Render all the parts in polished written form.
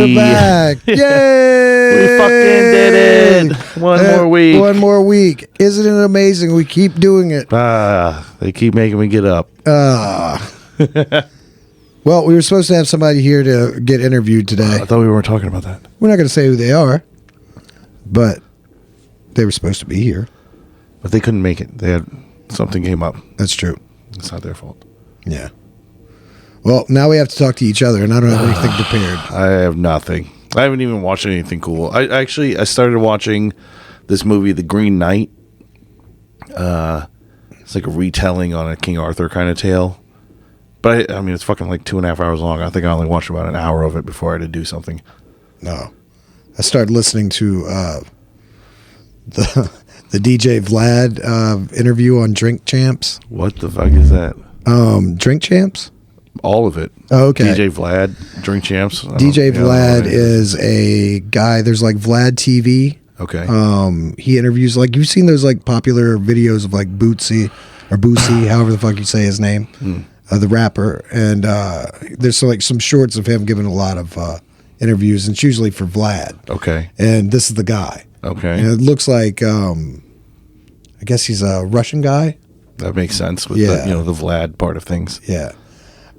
We're back. Yay! We fucking did it. One more week. One more week. Isn't it amazing? We keep doing it. They keep making me get up. Well, we were supposed to have somebody here to get interviewed today. I thought we weren't talking about that. We're not going to say who they are, but they were supposed to be here. But they couldn't make it. They had something came up. That's true. It's not their fault. Yeah. Well, now we have to talk to each other, and I don't have anything prepared. I have nothing. I haven't even watched anything cool. I started watching this movie, The Green Knight. It's like a retelling on a King Arthur kind of tale. But I mean, it's fucking like 2.5 hours long. I think I only watched about an hour of it before I had to do something. No. I started listening to the DJ Vlad interview on Drink Champs. What the fuck is that? Drink Champs? All of it. Oh, okay. DJ Vlad, Drink Champs. DJ Vlad is a guy. There's like Vlad TV. Okay. He interviews, like, you've seen those like popular videos of like Bootsy or Boosie, however the fuck you say his name, the rapper. And there's like some shorts of him giving a lot of interviews, and it's usually for Vlad. Okay. And this is the guy. Okay. And it looks like, I guess he's a Russian guy. That makes sense with Yeah. the Vlad part of things. Yeah.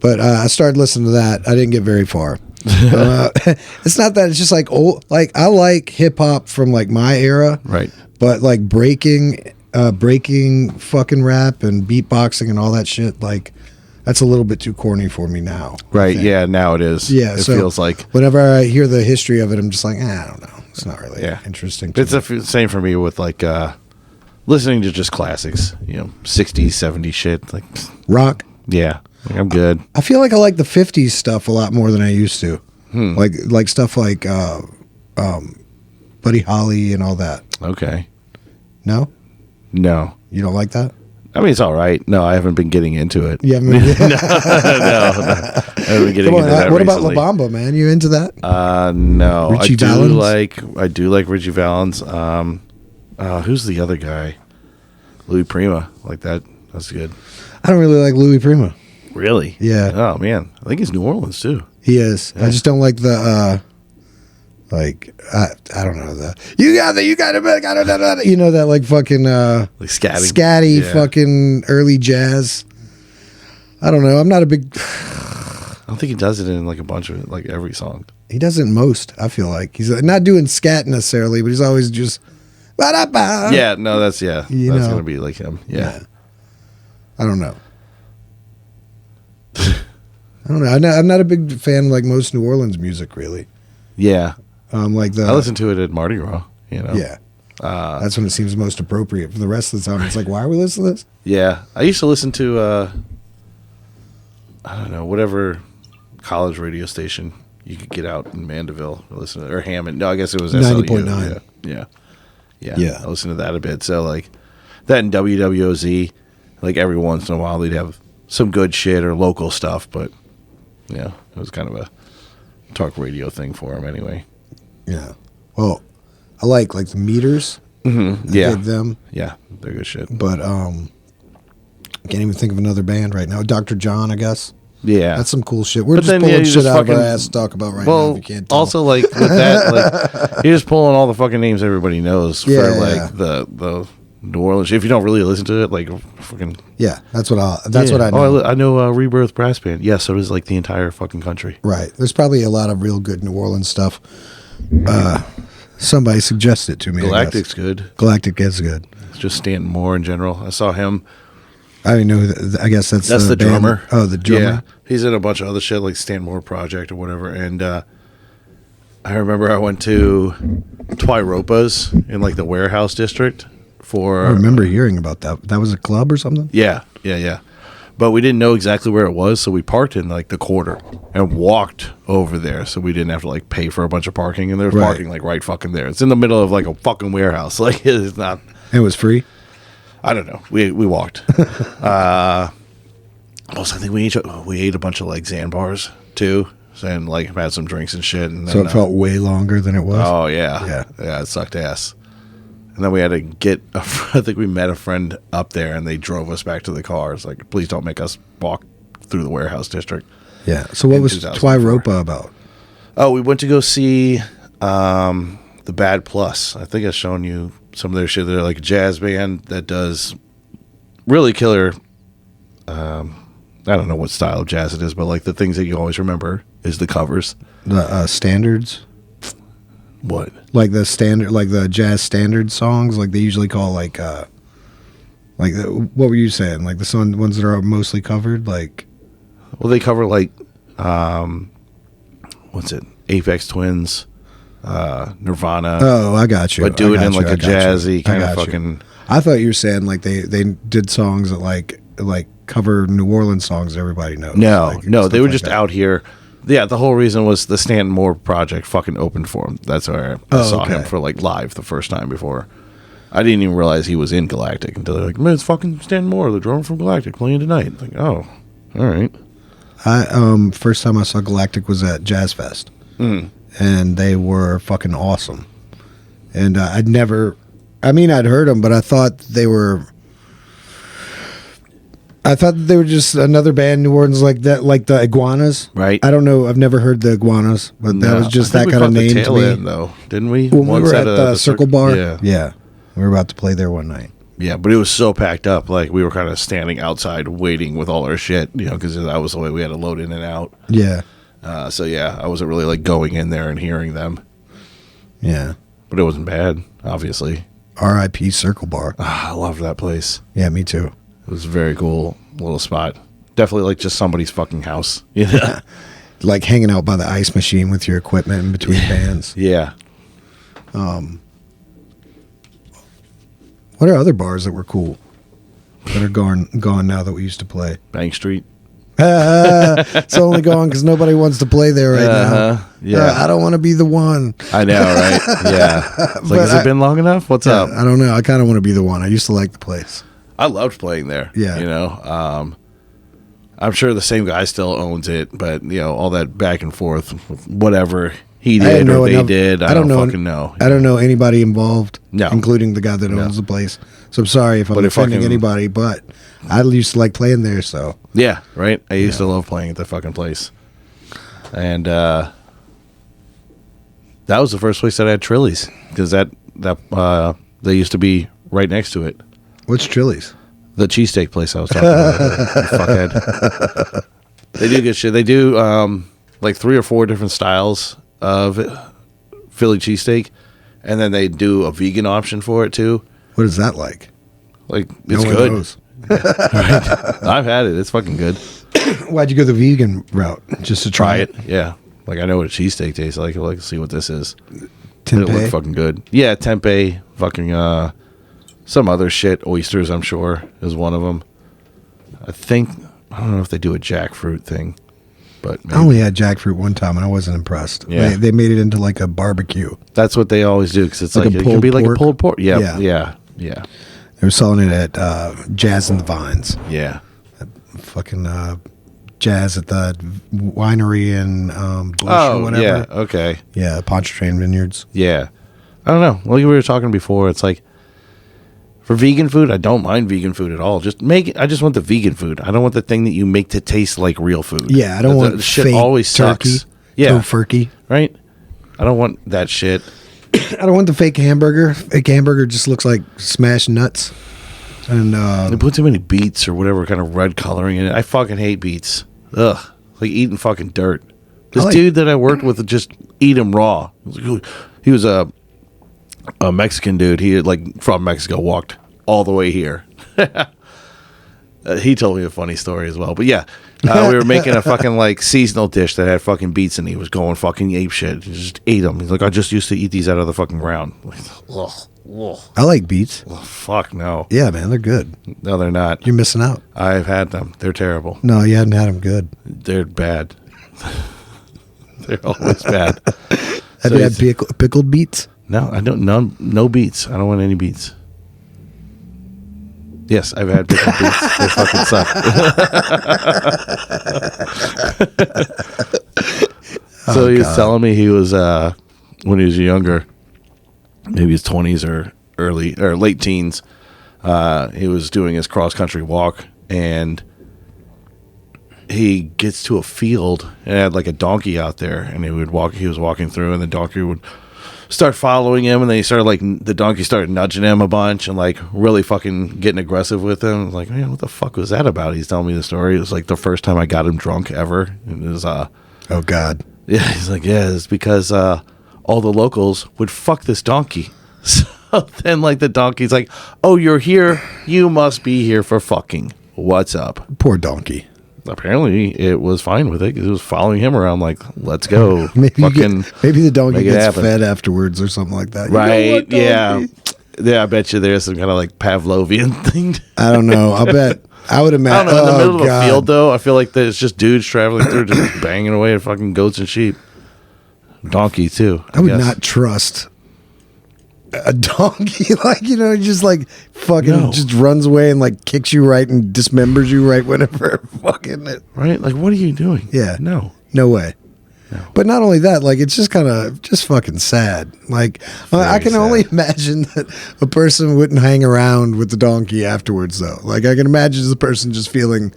But I started listening to that. I didn't get very far. It's not that. It's just like old. Like, I like hip hop from like my era. Right. But like breaking fucking rap and beatboxing and all that shit, like, that's a little bit too corny for me now. Right. Yeah. Now it is. Yeah. It So feels like. whenever I hear the history of it, I'm just like, I don't know. It's not really interesting. To It's the same for me with like listening to just classics. 60s, 70s shit. Like, rock. yeah. Like, I'm good. I feel like I like the 50s stuff a lot more than I used to. Like stuff like Buddy Holly and all that. Okay. No? No. You don't like that? I mean, it's all right. No, I haven't been getting into it. You haven't no, I haven't been getting Come on, into that what about recently. La Bamba, man? You into that? No. Richie Valens? I do like Richie Valens. Who's the other guy? Louis Prima. Like that. That's good. I don't really like Louis Prima. Really? Yeah. Oh man, I think he's New Orleans too. He is. Yeah. I just don't like the I don't know, that like fucking Like scatty fucking early jazz. I don't know. I'm not a big. I don't think he does it in like a bunch of like every song. He does it in most. I feel like he's not doing scat necessarily, but he's always just. Yeah. No. That's gonna be like him. Yeah. I don't know. I'm not a big fan of like most New Orleans music, really. Yeah. I listen to it at Mardi Gras. Yeah. That's when it seems most appropriate. For the rest of the time, it's like, why are we listening to this? Yeah. I used to listen to I don't know, whatever college radio station you could get out in Mandeville or listen to, or Hammond. No, I guess it was 90.9. Yeah. I listened to that a bit. So like that and WWOZ, like every once in a while they'd have some good shit or local stuff, but yeah, it was kind of a talk radio thing for him anyway. Yeah. Well, I like the Meters. Mm-hmm. I dig them. Yeah, they're good shit. But I can't even think of another band right now. Dr. John, I guess. Yeah. That's some cool shit. We're just pulling shit out of our ass to talk about right now, if you can't tell. Also, like, with that, like, you're just pulling all the fucking names everybody knows for, the New Orleans. If you don't really listen to it, like, fucking... Yeah, that's what I know. Oh, I know Rebirth Brass Band. Yeah, so does, like, the entire fucking country. Right. There's probably a lot of real good New Orleans stuff. Somebody suggested it to me. Galactic's good. Galactic is good. It's just Stanton Moore in general. I saw him... I didn't know. I guess that's the band. drummer. Oh, the drummer. Yeah, he's in a bunch of other shit like Stan Moore Project or whatever. And I remember I went to Twyropa's in like the Warehouse District for. I remember hearing about that. That was a club or something. Yeah. But we didn't know exactly where it was, so we parked in like the quarter and walked over there, so we didn't have to like pay for a bunch of parking. And there's parking like right fucking there. It's in the middle of like a fucking warehouse. Like it's not. It was free. I don't know. We walked. Also, I think we ate a bunch of like Xan bars too, and like had some drinks and shit. And so it felt way longer than it was. Oh yeah. It sucked ass. And then we had to get. I think we met a friend up there, and they drove us back to the car. It's like, please don't make us walk through the Warehouse District. Yeah. So what was Twyropa about? Oh, we went to go see the Bad Plus. I think I've shown you some of their shit. They're like a jazz band that does really killer. I don't know what style of jazz it is, but like the things that you always remember is the covers. The standards. What? Like the standard, like the jazz standard songs, like they usually call like what were you saying? Like the ones that are mostly covered, like. Well, they cover like, what's it? Aphex Twins, Nirvana. Oh, I got you. But do it in like a jazzy kind of fucking. I thought you were saying like they did songs that like cover New Orleans songs that everybody knows. No, like, no, they were like just that. out here. Yeah, the whole reason was the Stanton Moore project fucking opened for him. That's where I saw him for like live the first time before. I didn't even realize he was in Galactic until they're like, man, it's fucking Stanton Moore, the drummer from Galactic, playing tonight. It's like, oh, all right. First time I saw Galactic was at Jazz Fest, and they were fucking awesome. And I'd heard them, but I thought they were just another band in New Orleans like that, like the Iguanas. Right. I don't know. I've never heard the Iguanas, but that was just that kind of name to me. Though, didn't we? When we were at the Circle Bar. Yeah. We were about to play there one night. Yeah, but it was so packed up. Like, we were kind of standing outside waiting with all our shit, because that was the way we had to load in and out. Yeah. So, yeah, I wasn't really, like, going in there and hearing them. Yeah. But it wasn't bad, obviously. R.I.P. Circle Bar. I loved that place. Yeah, me too. It was a very cool little spot. Definitely, like, just somebody's fucking house. Yeah. Like hanging out by the ice machine with your equipment in between bands. Yeah. What are other bars that were cool that are gone now that we used to play? Bank Street. It's only gone because nobody wants to play there right now. Yeah. I don't want to be the one. I know, right? Yeah. It's like, has it been long enough? What's up? I don't know. I kind of want to be the one. I used to like the place. I loved playing there. Yeah. I'm sure the same guy still owns it, but all that back and forth, whatever he did or they did, I don't fucking know. I don't know anybody involved, No. including the guy that owns the place. So I'm sorry if I'm offending anybody, but I used to like playing there. So yeah, right. I used to love playing at the fucking place, and that was the first place that I had Trillies because that they used to be right next to it. What's Trillies? The cheesesteak place I was talking about. You fuckhead. They do good shit. They do like 3 or 4 different styles of Philly cheesesteak, and then they do a vegan option for it too. What is that like? Like, it's No one good. knows. Right? I've had it. It's fucking good. Why'd you go the vegan route? Just to try it? Yeah. Like, I know what a cheesesteak tastes like. I'd like to see what this is. Tempeh? It looked fucking good. Yeah, tempeh, fucking some other shit. Oysters, I'm sure, is one of them. I don't know if they do a jackfruit thing, but maybe. I only had jackfruit one time and I wasn't impressed. Yeah. They made it into like a barbecue. That's what they always do because it's Like like a it can pulled be like pork? a pulled pork. Yeah, Yeah. yeah. They were selling it at Jazz in the Vines. Yeah. Fucking Jazz at the winery in Bush or whatever. yeah. Okay. Yeah, Pontchartrain Vineyards. Yeah. I don't know. Like we were talking before, it's like for vegan food, I don't mind vegan food at all. Just make it. I just want the vegan food. I don't want the thing that you make to taste like real food. Yeah, I don't want shit. fake Always turkey. sucks. Yeah, Tofurkey. right. I don't want that shit. I don't want the fake hamburger. Fake hamburger just looks like smashed nuts. And They put too many beets or whatever kind of red coloring in it. I fucking hate beets. Ugh, like eating fucking dirt. This dude that I worked with would just eat them raw. He was a Mexican dude. He had, like, from Mexico, walked all the way here. He told me a funny story as well. But yeah, we were making a fucking like seasonal dish that had fucking beets in it. He was going fucking ape shit. He just ate them. He's like, I just used to eat these out of the fucking ground. Like, ugh, ugh. I like beets. Oh, fuck no. Yeah, man, they're good. No, they're not. You're missing out. I've had them. They're terrible. No, you hadn't had them good. They're bad. They're always bad. Have you had pickled beets? No, I don't. No beets. I don't want any beets. Yes, I've had pickled beets. They fucking suck. So he was telling me he was when he was younger, maybe his 20s or early or late teens. He was doing his cross country walk, and he gets to a field and had like a donkey out there, and he was walking through, and the donkey would start following him, and then the donkey started nudging him a bunch and like really fucking getting aggressive with him. I was like, man, what the fuck was that about? He's telling me the story. It was like the first time I got him drunk ever. It was oh God. yeah, he's like, yeah, it's because all the locals would fuck this donkey. So then like the donkey's like, oh, you're here, you must be here for fucking. What's up? Poor donkey. Apparently it was fine with it because it was following him around like, let's go. maybe the donkey gets fed afterwards or something like that. Right, yeah. Yeah, I bet you there's some kind of like Pavlovian thing. I don't know. I would imagine. I don't know. In the middle of a field, though, I feel like there's just dudes traveling through just banging away at fucking goats and sheep. Donkey, too. I would not trust a donkey, like, just like fucking just runs away and like kicks you right and dismembers you right whenever fucking it. Right? Like, what are you doing? Yeah. No way. No. But not only that, like, it's just kind of just fucking sad. Like, I can only imagine that a person wouldn't hang around with the donkey afterwards, though. Like, I can imagine the person just feeling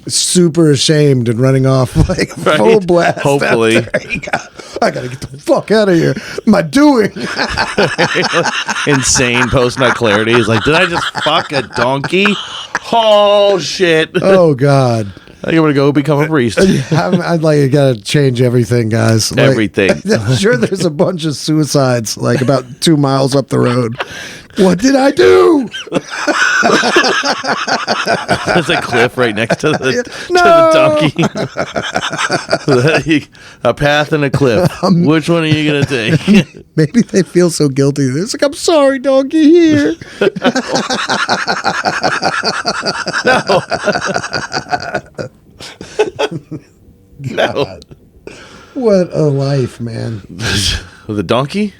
super ashamed and running off like full blast. Hopefully. I gotta get the fuck out of here. What am I doing? Insane post-nut clarity. He's like, did I just fuck a donkey? Oh, shit. Oh, God. I think I'm going to go become a priest. I'd like, you gotta change everything, guys. Like, everything. I'm sure there's a bunch of suicides like about 2 miles up the road. What did I do? There's a cliff right next to the donkey. A path and a cliff. Which one are you going to take? Maybe they feel so guilty. It's like, I'm sorry, donkey, here. No. What a life, man. The donkey?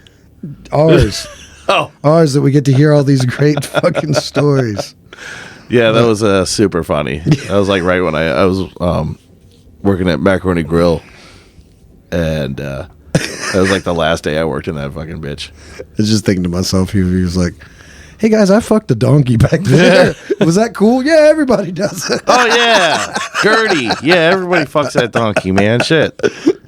Ours. Oh. Ours, that we get to hear all these great fucking stories. Yeah, that was super funny. That was like right when I was working at Macaroni Grill, and that was like the last day I worked in that fucking bitch. I was just thinking to myself, he was like, hey guys, I fucked a donkey back there. Was that cool? Yeah, everybody does it. Oh yeah, Gertie. Yeah, everybody fucks that donkey, man. Shit.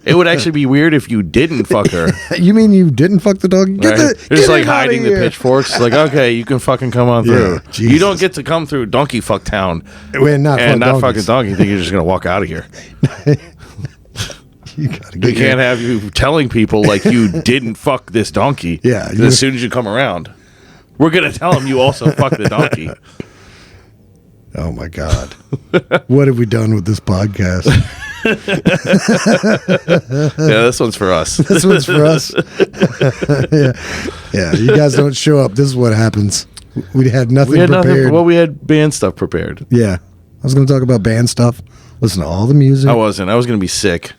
It would actually be weird if you didn't fuck her. You mean you didn't fuck the dog? They're just like hiding the pitchforks. Like, okay, you can fucking come on through. Jesus. You don't get to come through Donkey Fuck Town and not fucking donkey. You think you're just gonna walk out of here? You can't have you telling people like you didn't fuck this donkey. Yeah. As soon as you come around, we're gonna tell them you also fucked the donkey. Oh my God! What have we done with this podcast? Yeah, this one's for us. This one's for us. Yeah. You guys don't show up. This is what happens. We had nothing prepared. We had band stuff prepared. Yeah, I was going to talk about band stuff. Listen to all the music. I wasn't. I was going to be sick.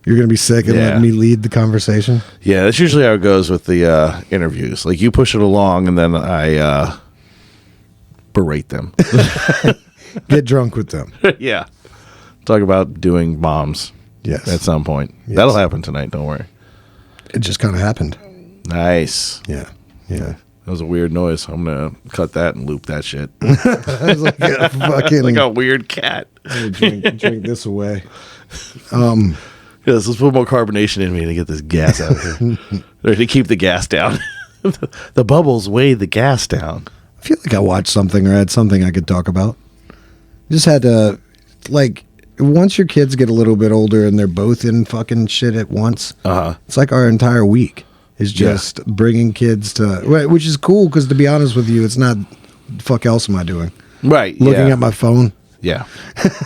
You're going to be sick and let me lead the conversation? Yeah, that's usually how it goes with the interviews. Like, you push it along, and then I berate them. Get drunk with them. Yeah. Talk about doing bombs. Yes. At some point. Yes. That'll happen tonight, don't worry. It just kind of happened. Nice. Yeah. That was a weird noise. I'm going to cut that and loop that shit. It was like a fucking... like a weird cat. Drink this away. Yes, let's put more carbonation in me to get this gas out of here. Or to keep the gas down. The bubbles weigh the gas down. I feel like I watched something or had something I could talk about. Just had to, like, once your kids get a little bit older and they're both in fucking shit at once, it's like our entire week is just bringing kids to, which is cool because, to be honest with you, it's not, the fuck else am I doing? Right. Looking at my phone. Yeah.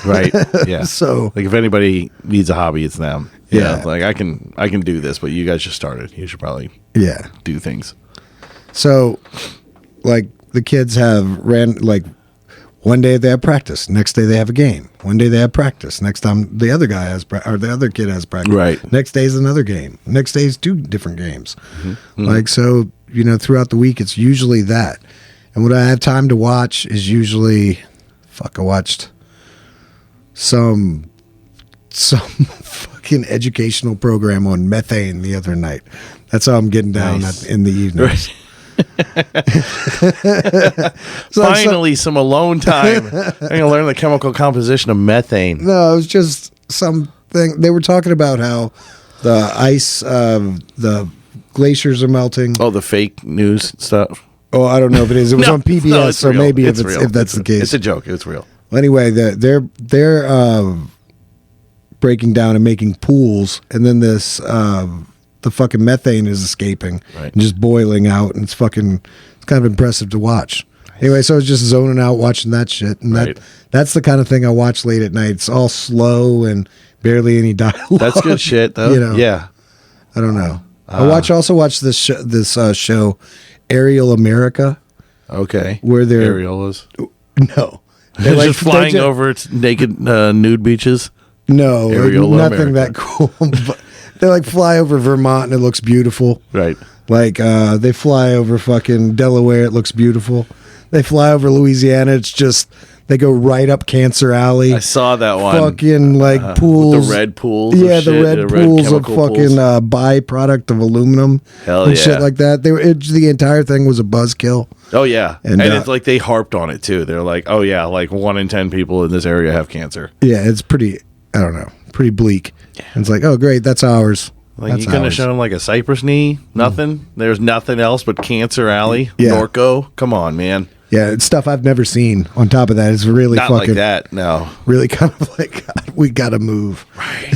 Right. Yeah. So, like, if anybody needs a hobby, it's them. Yeah. Like, I can do this, but you guys just started. You should probably do things. So, like, the kids have one day they have practice, next day they have a game. One day they have practice, next time the other guy has or the other kid has practice. Right. Next day is another game. Next day is 2 different games. Mm-hmm. Like, so, throughout the week it's usually that. And what I have time to watch is usually I watched some fucking educational program on methane the other night. That's how I'm getting down Nice. in the evenings. Right. Finally, some alone time. I'm gonna learn the chemical composition of methane. No, it was just something they were talking about how the ice, the glaciers are melting. Oh, the fake news stuff. Oh, I don't know if it is. It was on PBS, no, it's so real. maybe if real. that's the case, it's a joke. It's real. Well, anyway, they're breaking down and making pools, and then this the fucking methane is escaping and just boiling out, and it's kind of impressive to watch. Nice. Anyway, so I was just zoning out watching that shit, and that's the kind of thing I watch late at night. It's all slow and barely any dialogue. That's good shit, though. You know? Yeah, I don't know. I also watch this show, Aerial America. Okay, where they're areolas. No, they're like, just flying over its naked nude beaches. No, nothing America. that cool. But they like fly over Vermont and it looks beautiful. Right. Like they fly over fucking Delaware, it looks beautiful. They fly over Louisiana, it's just they go right up Cancer Alley. I saw that one. Fucking like pools, the red pools. Yeah, the red pools of fucking pools. Byproduct of aluminum. Hell and shit like that. The entire thing was a buzzkill. Oh yeah, and it's like they harped on it too. They're like, oh yeah, like 1 in 10 people in this area have cancer. Yeah, it's pretty. I don't know, pretty bleak. Yeah. It's like, oh great, that's ours. Like that's you couldn't have shown them like a cypress knee, nothing. There's nothing else but Cancer Alley, Norco. Come on, man. Yeah, it's stuff I've never seen. On top of that, it's really not fucking like that. No, really kind of like God, we gotta move. Right.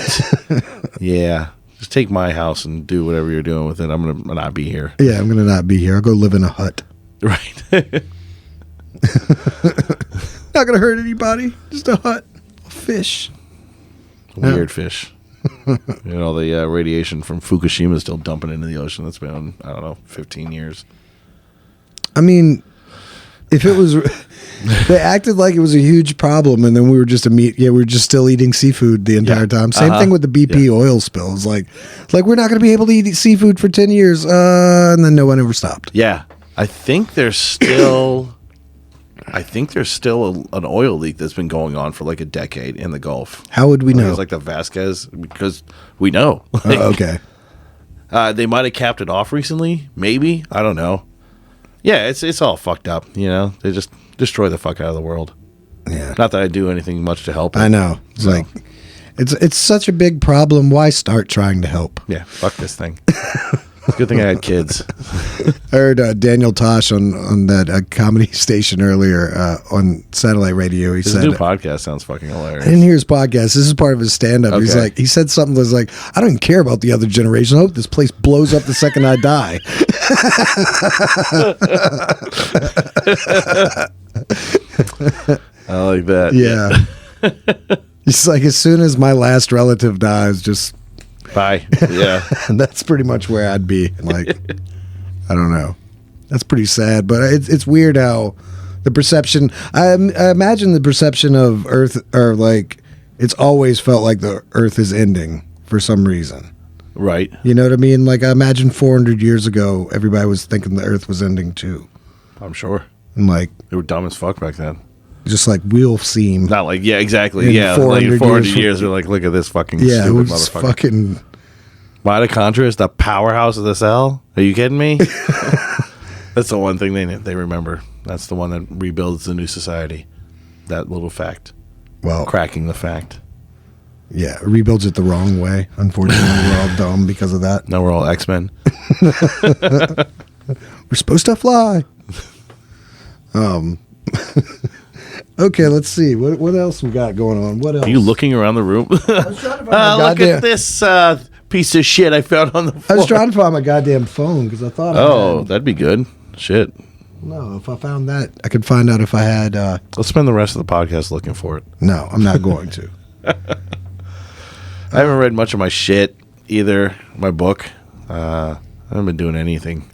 Yeah, just take my house and do whatever you're doing with it. I'm gonna not be here. Yeah, I'm gonna not be here. I'll go live in a hut. Right. Not gonna hurt anybody. Just a hut. A fish. Weird fish. You know, the radiation from Fukushima is still dumping into the ocean. That's been, I don't know, 15 years. I mean, if it was, they acted like it was a huge problem, and then we were just we were just still eating seafood the entire time. Same thing with the BP oil spill. It's like we're not going to be able to eat seafood for 10 years, and then no one ever stopped. Yeah, I think there's still an oil leak that's been going on for like a decade in the Gulf. How would we know? It's like the Vasquez, because we know. Okay. They might have capped it off recently. Maybe. I don't know. Yeah, it's all fucked up. You know, they just destroy the fuck out of the world. Yeah. Not that I do anything much to help it. I know. It's like it's such a big problem. Why start trying to help? Yeah. Fuck this thing. It's a good thing I had kids. I heard Daniel Tosh on that comedy station earlier on satellite radio. He said, "His new podcast sounds fucking hilarious." I didn't hear his podcast. This is part of his stand-up. Okay. He said something that was like, "I don't even care about the other generation. I hope this place blows up the second I die." I like that. Yeah. It's like as soon as my last relative dies, just. Bye. Yeah. And that's pretty much where I'd be. Like, I don't know. That's pretty sad, but it's weird how the perception. I imagine the perception of Earth, or like, it's always felt like the Earth is ending for some reason. Right. You know what I mean? Like, I imagine 400 years ago, everybody was thinking the Earth was ending too. I'm sure. And like, they were dumb as fuck back then. Just like we'll seem. Not like, yeah, exactly. Yeah, 400 years, they're like, look at this fucking stupid motherfucker. Fucking. Mitochondria is the powerhouse of the cell? Are you kidding me? That's the one thing they remember. That's the one that rebuilds the new society. That little fact. Well, cracking the fact. Yeah, rebuilds it the wrong way. Unfortunately, we're all dumb because of that. Now we're all X-Men. We're supposed to fly. Okay, let's see. What else we got going on? What else? Are you looking around the room? Look at this piece of shit I found on the floor. I was trying to find my goddamn phone because I thought. That'd be good. Shit. No, if I found that, I could find out if I had. Let's spend the rest of the podcast looking for it. No, I'm not going to. I haven't read much of my shit either. My book. I haven't been doing anything.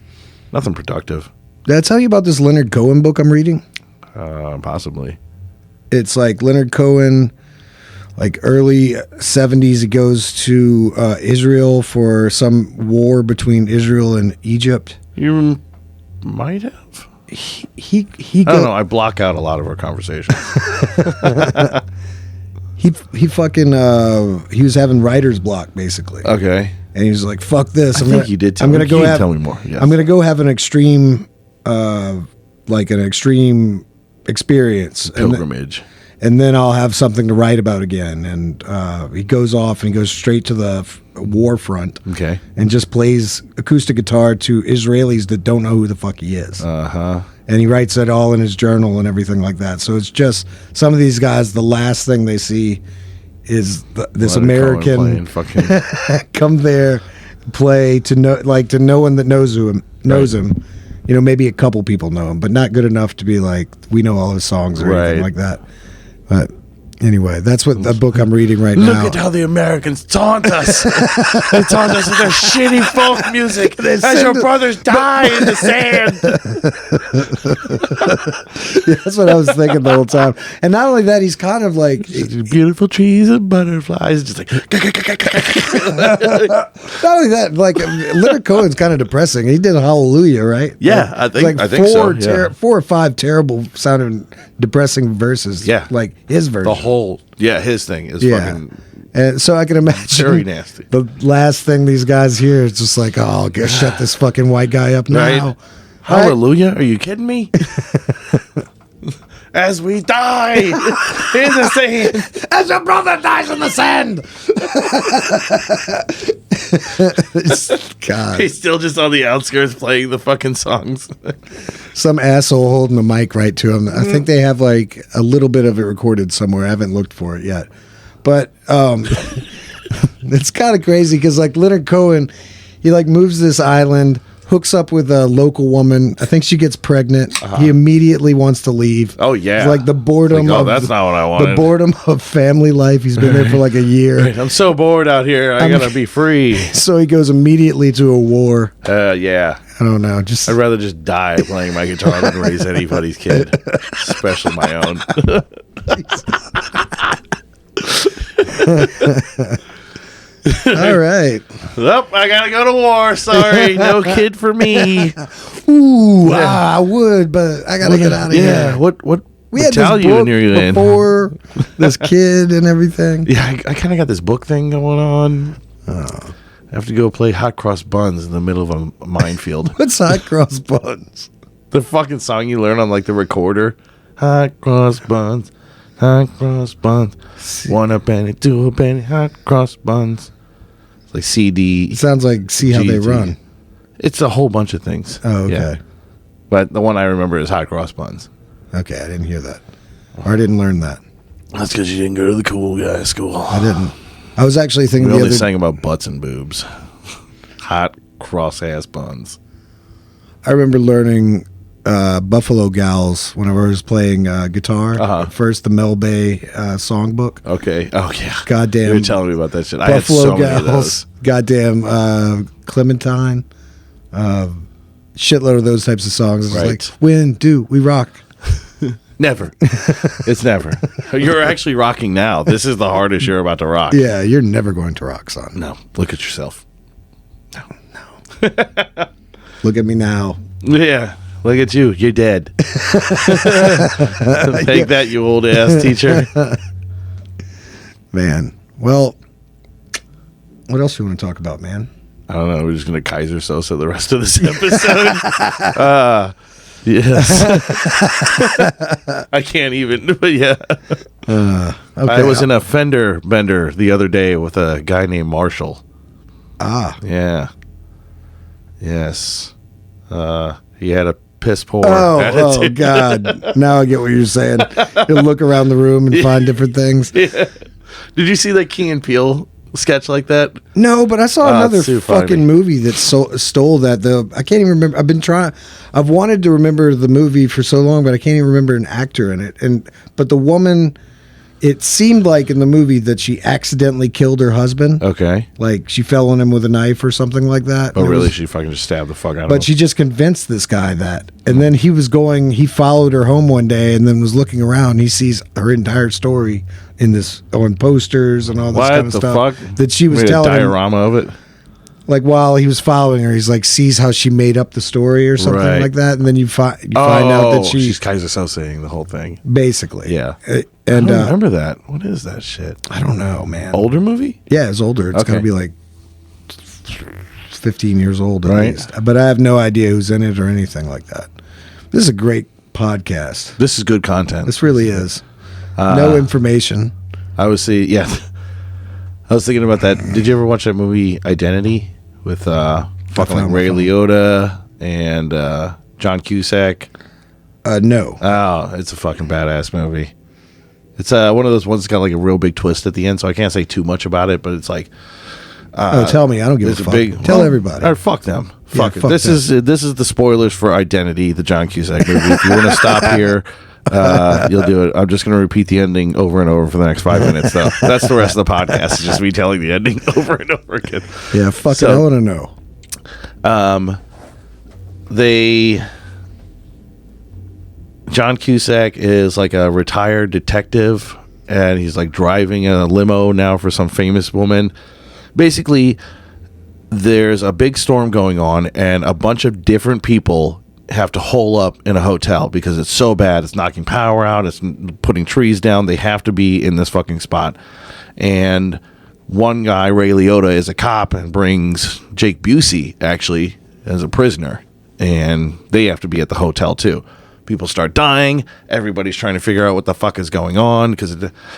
Nothing productive. Did I tell you about this Leonard Cohen book I'm reading? Possibly. It's like Leonard Cohen, like early 70s. He goes to Israel for some war between Israel and Egypt. You might have. He I don't know. I block out a lot of our conversations. He fucking he was having writer's block basically. Okay. And he was like, "Fuck this! I think you did. Tell me more. Yes. I'm gonna go have an extreme like an extreme experience, Pilgrimage. and then I'll have something to write about again. And he goes off and he goes straight to the war front. Okay. And just plays acoustic guitar to Israelis that don't know who the fuck he is. And he writes it all in his journal and everything like that. So it's just some of these guys, the last thing they see is this American come there, play to no one that knows him. You know, maybe a couple people know him, but not good enough to be like, we know all his songs or anything like that. But anyway, that's what the book I'm reading right now. Look at how the Americans taunt us. They taunt us with their shitty folk music as your brothers die in the sand. Yeah, that's what I was thinking the whole time. And not only that, he's kind of like... Beautiful trees and butterflies. Just like... Not only that, like, Leonard Cohen's kind of depressing. He did Hallelujah, right? Yeah, I think so. Yeah. 4 or 5 terrible sounding depressing verses. Yeah. Like his version. The whole... Yeah, his thing is fucking... And so I can imagine very nasty. The last thing these guys hear is just like, oh, shut this fucking white guy up now. Right? Hallelujah? Are you kidding me? As we die in the sand. As your brother dies in the sand. God. He's still just on the outskirts playing the fucking songs. Some asshole holding the mic right to him. I think they have like a little bit of it recorded somewhere. I haven't looked for it yet. But it's kind of crazy because like Leonard Cohen, he like moves to this island, hooks up with a local woman. I think she gets pregnant. He immediately wants to leave. Oh yeah, it's like the boredom. Like, that's not what I wanted. The boredom of family life. He's been there for like a year. I'm so bored out here. I gotta be free. So he goes immediately to a war. Yeah. I don't know. I'd rather just die playing my guitar than raise anybody's kid, especially my own. All right. Well, I gotta go to war. Sorry, no kid for me. Ooh, I would, but I gotta get out of here. Yeah, what we had this book before this kid and everything. Yeah, I kind of got this book thing going on. I have to go play hot cross buns in the middle of a minefield. What's hot cross buns? The fucking song you learn on like the recorder. Hot cross buns. Hot cross buns. 1 a penny, 2 a penny, hot cross buns. It's like CD. It sounds like See How They Run. It's a whole bunch of things. Oh, okay. Yeah. But the one I remember is hot cross buns. Okay, I didn't hear that. Or I didn't learn that. That's because you didn't go to the cool guy school. I didn't. I was actually thinking we only sang about butts and boobs. Hot cross-ass buns. I remember learning Buffalo Gals whenever I was playing guitar. First, the Mel Bay songbook. Okay. Oh, yeah. Goddamn. You were telling me about that shit. Buffalo I had so Gals. many of those. Goddamn Clementine. Shitload of those types of songs. It's like, when do we rock? Never. It's never. You're actually rocking now. This is the hardest you're about to rock. Yeah, you're never going to rock, son. No. Look at yourself. No. Look at me now. Yeah. Look at you. You're dead. Take that, you old ass teacher. Man. Well, what else do you want to talk about, man? I don't know. We're just going to Kaiser Sosa the rest of this episode. Yes. I can't even, but yeah. Okay. I was in a fender bender the other day with a guy named Marshall. Yeah. Yes. He had a piss poor attitude. Oh, God. Now I get what you're saying. You'll look around the room and find different things. Yeah. Did you see that Key and Peele sketch like that? No, but I saw another fucking movie that stole that. I can't even remember. I've wanted to remember the movie for so long, but I can't even remember an actor in it. But the woman, it seemed like in the movie that she accidentally killed her husband. Okay. Like she fell on him with a knife or something like that. Oh, really? She fucking just stabbed the fuck out of him? But she just convinced this guy that. And then he followed her home one day and then was looking around. He sees her entire story on posters and all this kind of stuff. What the fuck? That she was telling him. A diorama of it? Like while he was following her, he's like sees how she made up the story or something like that. And then you find out that she's Kaiser Sosa-ing the whole thing. Basically. Yeah. And I don't remember that. What is that shit? I don't know, man. Older movie? Yeah, it's older. It's got to be like 15 years old at least. But I have no idea who's in it or anything like that. This is a great podcast. This is good content. This really is. No information. I was thinking about that. Did you ever watch that movie Identity with fucking like Ray Liotta and John Cusack? No. Oh, it's a fucking badass movie. It's one of those ones that's got like a real big twist at the end, so I can't say too much about it, but it's like tell me. I don't give a fuck. Tell everybody. Or fuck them. Fuck it. Fuck this is the spoilers for Identity, the John Cusack movie. If you want to stop here, you'll do it. I'm just going to repeat the ending over and over for the next 5 minutes, though. That's the rest of the podcast. It's just me telling the ending over and over again. Yeah, fuck it. I want to know. John Cusack is like a retired detective, and he's like driving a limo now for some famous woman. Basically, there's a big storm going on, and a bunch of different people have to hole up in a hotel because it's so bad. It's knocking power out. It's putting trees down. They have to be in this fucking spot. And one guy, Ray Liotta, is a cop and brings Jake Busey, actually, as a prisoner. And they have to be at the hotel, too. People start dying. Everybody's trying to figure out what the fuck is going on because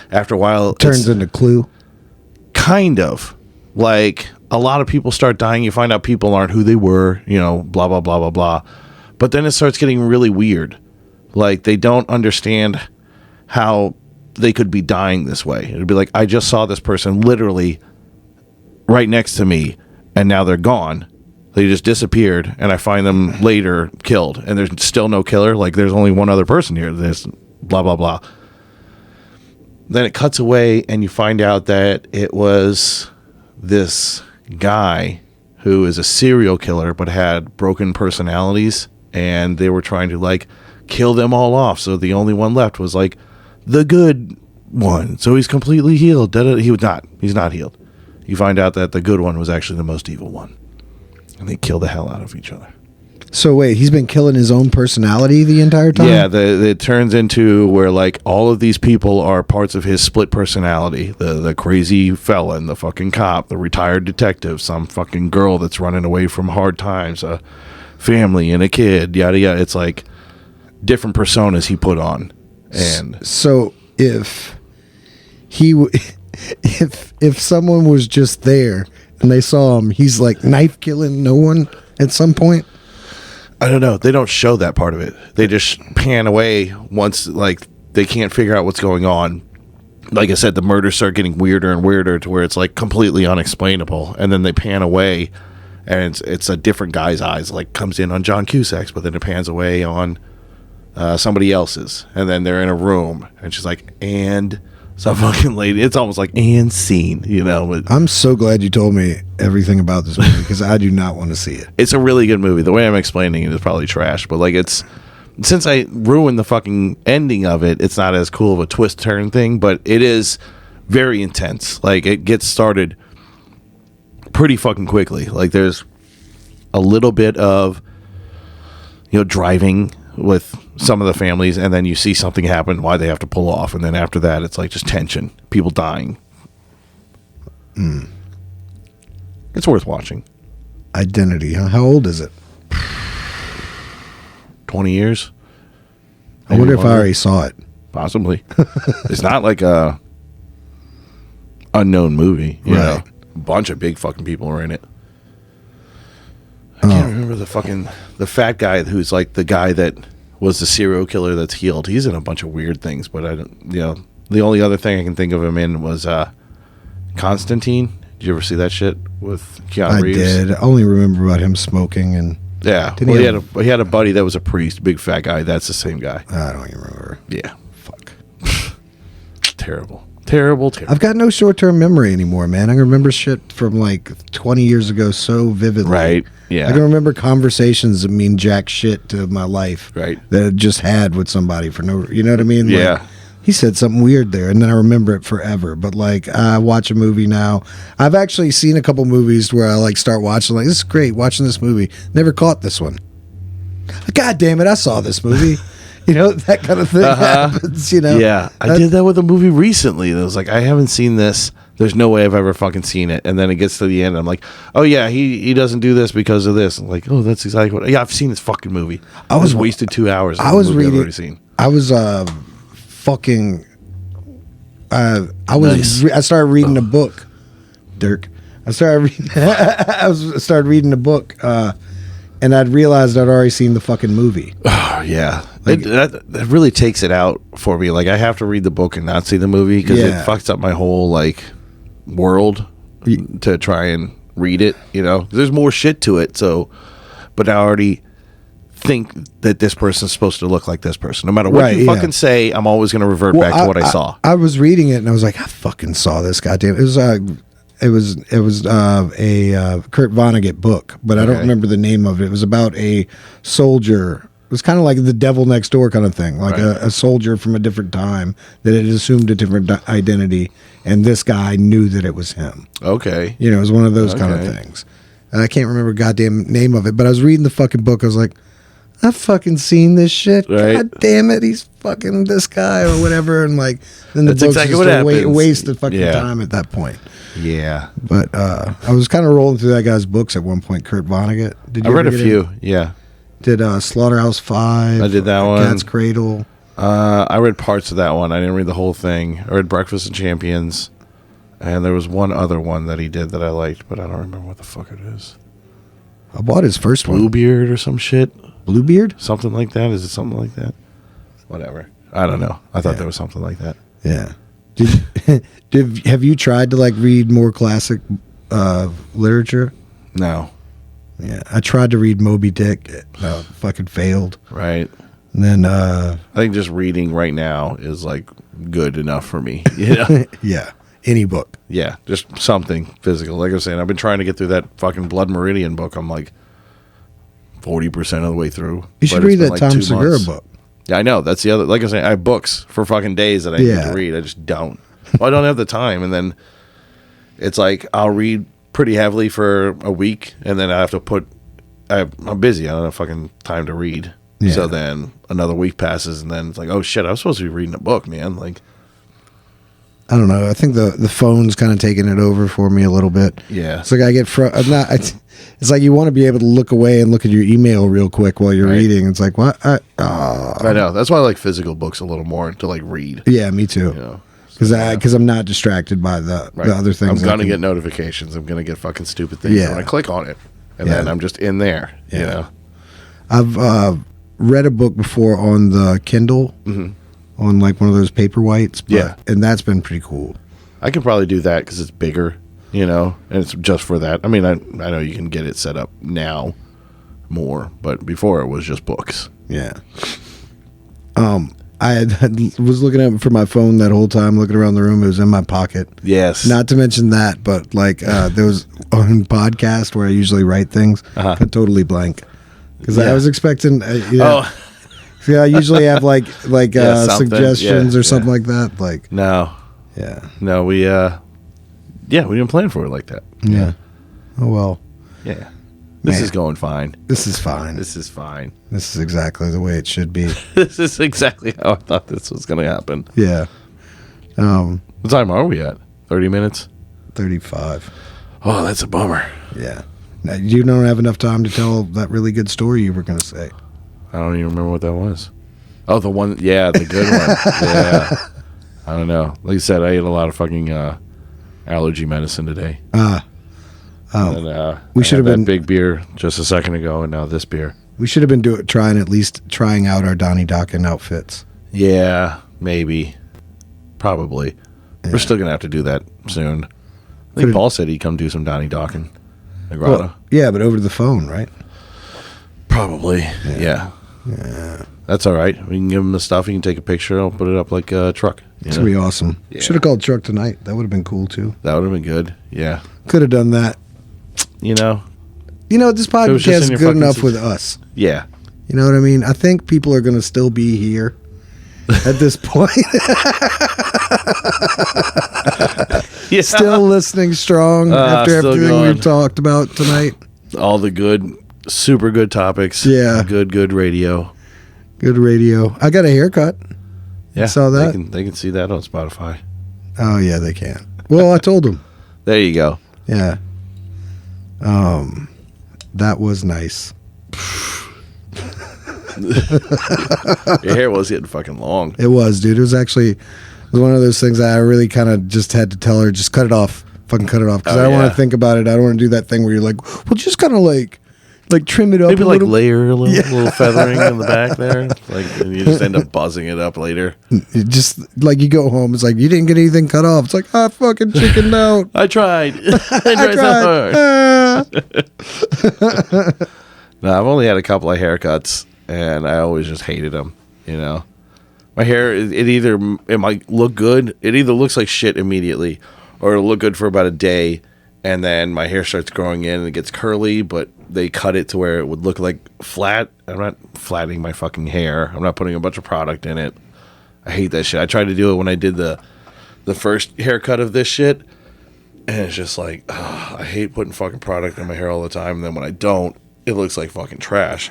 after a while... It turns into Clue. Kind of. Like, a lot of people start dying. You find out people aren't who they were, blah, blah, blah, blah, blah. But then it starts getting really weird. Like, they don't understand how they could be dying this way. It'd be like, I just saw this person literally right next to me, and now they're gone. They just disappeared, and I find them later killed. And there's still no killer. Like, there's only one other person here. This blah, blah, blah. Then it cuts away, and you find out that it was this guy who is a serial killer but had broken personalities, and they were trying to like kill them all off, so the only one left was like the good one, so he's completely healed. He's not healed. You find out that the good one was actually the most evil one, and they kill the hell out of each other. So wait, he's been killing his own personality the entire time? Yeah, it turns into where like all of these people are parts of his split personality. The crazy felon, the fucking cop, the retired detective, some fucking girl that's running away from hard times, a family and a kid, yada yada. It's like different personas he put on. And so if if someone was just there and they saw him, he's like knife killing no one at some point. I don't know. They don't show that part of it. They just pan away once, like, they can't figure out what's going on. Like I said, the murders start getting weirder and weirder to where it's, like, completely unexplainable. And then they pan away, and it's a different guy's eyes. Like, comes in on John Cusack's, but then it pans away on somebody else's. And then they're in a room, and she's like, and... some fucking lady. It's almost like and scene, But I'm so glad you told me everything about this movie because I do not want to see it. It's a really good movie. The way I'm explaining it is probably trash, but like since I ruined the fucking ending of it, it's not as cool of a twist turn thing, but it is very intense. Like it gets started pretty fucking quickly. Like there's a little bit of driving with some of the families, and then you see something happen, why they have to pull off, and then after that it's like just tension, people dying. It's worth watching. Identity, huh? How old is it? 20 years. I wonder if I already saw it. Possibly. It's not like a unknown movie, right. A bunch of big fucking people are in it. I can't remember the fat guy who's like the guy that was the serial killer that's healed. He's in a bunch of weird things, but I don't, the only other thing I can think of him in was Constantine. Did you ever see that shit with Keanu Reeves? I did. I only remember about him smoking and yeah. Well, he had a buddy that was a priest, big fat guy. That's the same guy. I don't even remember. Yeah. Fuck. Terrible. I've got no short-term memory anymore, man. I can remember shit from like 20 years ago so vividly. Right. Yeah. I can remember conversations that mean jack shit to my life. Right. That I just had with somebody for no, you know what I mean? Yeah. Like, he said something weird there, and then I remember it forever. But like, I watch a movie now. I've actually seen a couple movies where I like start watching, like, this is great, watching this movie. Never caught this one. God damn it, I saw this movie. That kind of thing happens, Yeah. I did that with a movie recently. That was like, I haven't seen this. There's no way I've ever fucking seen it. And then it gets to the end, and I'm like, oh yeah, he doesn't do this because of this. I'm like, oh, that's exactly what. Yeah, I've seen this fucking movie. I was wasted 2 hours. I was reading. I've already seen. I was fucking. I started reading a book, Dirk. I started reading. started reading a book, and I'd realized I'd already seen the fucking movie. Oh yeah, that really takes it out for me. Like I have to read the book and not see the movie because it fucks up my whole like world to try and read it. You know, there's more shit to it. So, but I already think that this person's supposed to look like this person. No matter what you fucking say, I'm always going to revert back to what I saw. I was reading it and I was like, I fucking saw this. Goddamn, it was a Kurt Vonnegut book, but I don't remember the name of it. It was about a soldier. It was kind of like the Devil Next Door kind of thing, like a soldier from a different time that had assumed a different identity, and this guy knew that it was him. Okay. You know, it was one of those kind of things. And I can't remember the goddamn name of it, but I was reading the fucking book. I was like, I've fucking seen this shit. Right. God damn it, he's fucking this guy or whatever. And like, then the book's exactly just a waste of fucking time at that point. Yeah. But I was kind of rolling through that guy's books at one point, Kurt Vonnegut. I read a few, yeah. Did Slaughterhouse-Five. I did that one. Cat's Cradle. I read parts of that one. I didn't read the whole thing. I read Breakfast of Champions. And there was one other one that he did that I liked, but I don't remember what the fuck it is. I bought his first one. Bluebeard or some shit. Bluebeard? Something like that. Is it something like that? Whatever. I don't know. I thought there was something like that. Yeah. Have you tried to like read more classic literature? No. Yeah, I tried to read Moby Dick. Fucking failed. Right. And then I think just reading right now is like good enough for me. You know? Yeah. Any book. Yeah, just something physical. Like I was saying, I've been trying to get through that fucking Blood Meridian book. I'm like 40% of the way through. You should read that like Tom Segura book. Yeah, I know. That's the other. Like I was saying, I have books for fucking days that I need to read. I just don't. Well, I don't have the time, and then it's like I'll read pretty heavily for a week, and then I have to I'm busy. I don't have fucking time to read. Yeah. So then another week passes, and then it's like, oh shit, I was supposed to be reading a book, man. Like, I don't know. I think the phone's kind of taking it over for me a little bit. Yeah, it's like I get it's like you want to be able to look away and look at your email real quick while you're reading. It's like what? I know. That's why I like physical books a little more to like read. Yeah, me too. You know? Because I'm not distracted by the other things. I'm gonna get notifications. I'm gonna get fucking stupid things. Yeah. When I click on it, and then I'm just in there. Yeah. You know, I've read a book before on the Kindle, on like one of those Paperwhites. And that's been pretty cool. I could probably do that because it's bigger, you know, and it's just for that. I mean, I know you can get it set up now more, but before it was just books. Yeah. I was looking at it for my phone that whole time, looking around the room. It was in my pocket. Yes. Not to mention that, but like there was on podcast where I usually write things, but totally blank. Because I was expecting, I usually have like suggestions or something like that. Like no, we didn't plan for it like that. Yeah. Oh well. Yeah. This is going fine. This is fine. This is fine. This is exactly the way it should be. This is exactly how I thought this was going to happen. Yeah. What time are we at? 30 minutes? 35. Oh, that's a bummer. Yeah. Now, you don't have enough time to tell that really good story you were going to say. I don't even remember what that was. Oh, the one. Yeah, the good one. Yeah. I don't know. Like I said, I ate a lot of fucking allergy medicine today. We should have been big beer just a second ago, and now this beer. We should have been trying out our Donnie Dokken outfits. Yeah, maybe, probably. Yeah. We're still gonna have to do that soon. I think Paul said he'd come do some Donnie Dokken. Well, yeah, but over the phone, right? Probably. Yeah. That's all right. We can give him the stuff. He can take a picture. I'll put it up like a truck. It's gonna be awesome. Yeah. Should have called Truck Tonight. That would have been cool too. That would have been good. Yeah. Could have done that. You know, this podcast is good enough with us. Yeah. You know what I mean? I think people are going to still be here at this point. Yeah. Still listening strong after everything we've talked about tonight. All the good, super good topics. Yeah. Good radio. Good radio. I got a haircut. Yeah. Saw that? They can see that on Spotify. Oh, yeah, they can. Well, I told him. There you go. Yeah. That was nice. Your hair was getting fucking long. It was, dude. It was one of those things that I really kind of just had to tell her, just cut it off. Fucking cut it off. Because I don't want to think about it. I don't want to do that thing where you're like, well, just kind of like trim it up. Maybe a like little. layer a little feathering in the back there. Like, and you just end up buzzing it up later. It just like you go home, it's like you didn't get anything cut off. It's like, I fucking chickened out. I tried. I tried so hard. No, I've only had a couple of haircuts, and I always just hated them. You know, my hair, it might look good. It either looks like shit immediately, or it'll look good for about a day, and then my hair starts growing in and it gets curly, but they cut it to where it would look like flat. I'm not flattening my fucking hair. I'm not putting a bunch of product in it. I hate that shit. I tried to do it when I did the first haircut of this shit, and it's just like, I hate putting fucking product in my hair all the time, and then when I don't, it looks like fucking trash.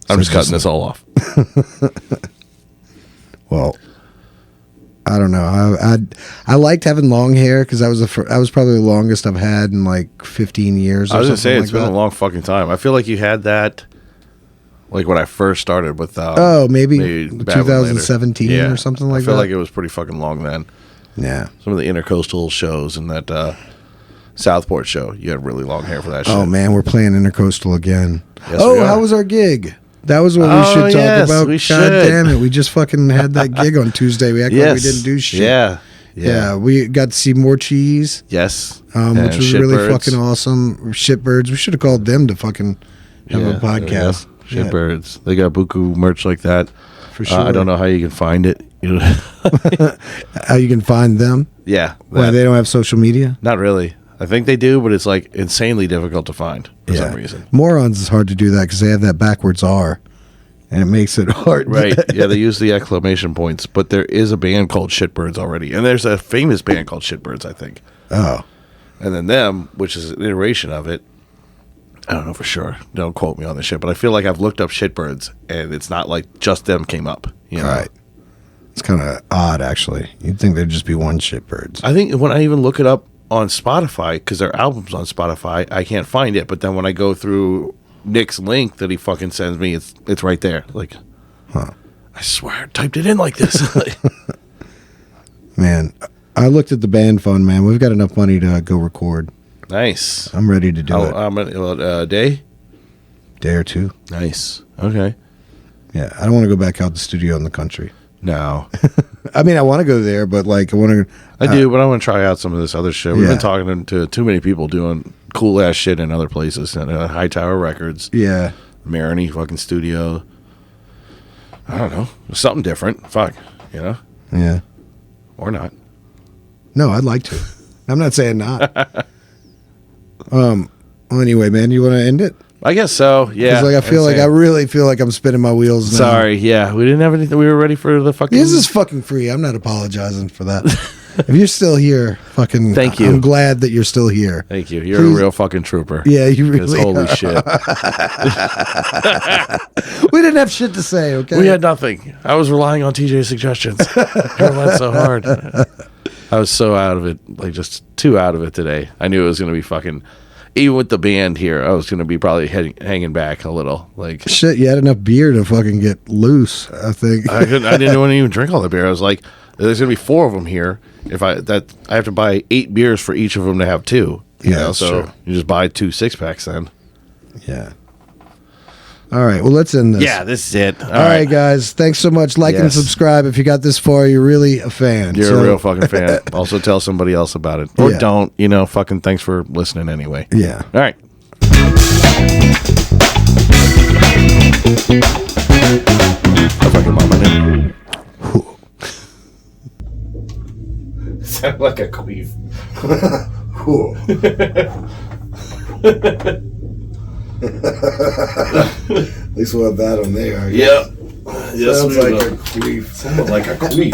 I'm just cutting this all off. Well, I don't know. I liked having long hair because that was probably the longest I've had in like 15 years. I was gonna say it's like been a long fucking time. I feel like you had that like when I first started with maybe 2017 or something like that. I feel like it was pretty fucking long then. Yeah, some of the Intercoastal shows and that Southport show, you had really long hair for that shit. Oh man, we're playing Intercoastal again. Yes, we are. How was our gig? That was what we should talk about. We God damn it. We just fucking had that gig on Tuesday. We acted like we didn't do shit. Yeah. We got to see more cheese. Yes. Which was really fucking awesome. Shitbirds. We should have called them to fucking have a podcast. Shitbirds. They got buku merch like that. For sure. I don't know how you can find it. How you can find them? Yeah. Why, they don't have social media? Not really. I think they do, but it's like insanely difficult to find for some reason. Morons is hard to do that because they have that backwards R, and it makes it hard. Right. Yeah, they use the exclamation points, but there is a band called Shitbirds already, and there's a famous band called Shitbirds, I think. Oh. And then them, which is an iteration of it. I don't know for sure. Don't quote me on this shit, but I feel like I've looked up Shitbirds, and it's not like just them came up. You know? Right. It's kind of odd, actually. You'd think there'd just be one Shitbirds. I think when I even look it up on Spotify, because their album's on Spotify, I can't find it. But then when I go through Nick's link that he fucking sends me, it's right there. Like, I swear I typed it in like this. Man, I looked at the band fund, man. We've got enough money to go record. Nice. I'm ready to do it. A day? Day or two. Nice. Okay. Yeah, I don't want to go back out the studio in the country. No. I mean, I want to go there, but like I want to. I do, but I want to try out some of this other shit. We've been talking to too many people doing cool ass shit in other places. And Hightower Records. Yeah. Maroney fucking studio. I don't know. Something different. Fuck. You know? Yeah. Or not. No, I'd like to. I'm not saying not. Well, anyway, man, you want to end it? I guess so. Yeah. Because I really feel like I'm spinning my wheels now. Sorry. Yeah, we didn't have anything. We were ready for the fucking. This is fucking free. I'm not apologizing for that. If you're still here, fucking. Thank you. I'm glad that you're still here. Thank you. You're a real fucking trooper. Yeah, you really. Holy shit. We didn't have shit to say. Okay. We had nothing. I was relying on TJ's suggestions. You went so hard. I was so out of it, like just too out of it today. I knew it was going to be fucking. Even with the band here, I was going to be probably hanging back a little. Like shit, you had enough beer to fucking get loose. I think I didn't want to even drink all the beer. I was like, "There's going to be 4 of them here. I have to buy 8 beers for each of them to have 2." You know, so true. you just buy 2 6-packs then. Yeah. All right. Well, let's end this. Yeah, this is it. All right, guys. Thanks so much. Like and subscribe if you got this far. You're really a fan. You're a real fucking fan. Also, tell somebody else about it, or don't. You know, fucking thanks for listening anyway. Yeah. All right. I fucking love my name. Sound like a queef. At least we'll have that on there. Yep. Sounds like a queef. Sounds like a queef.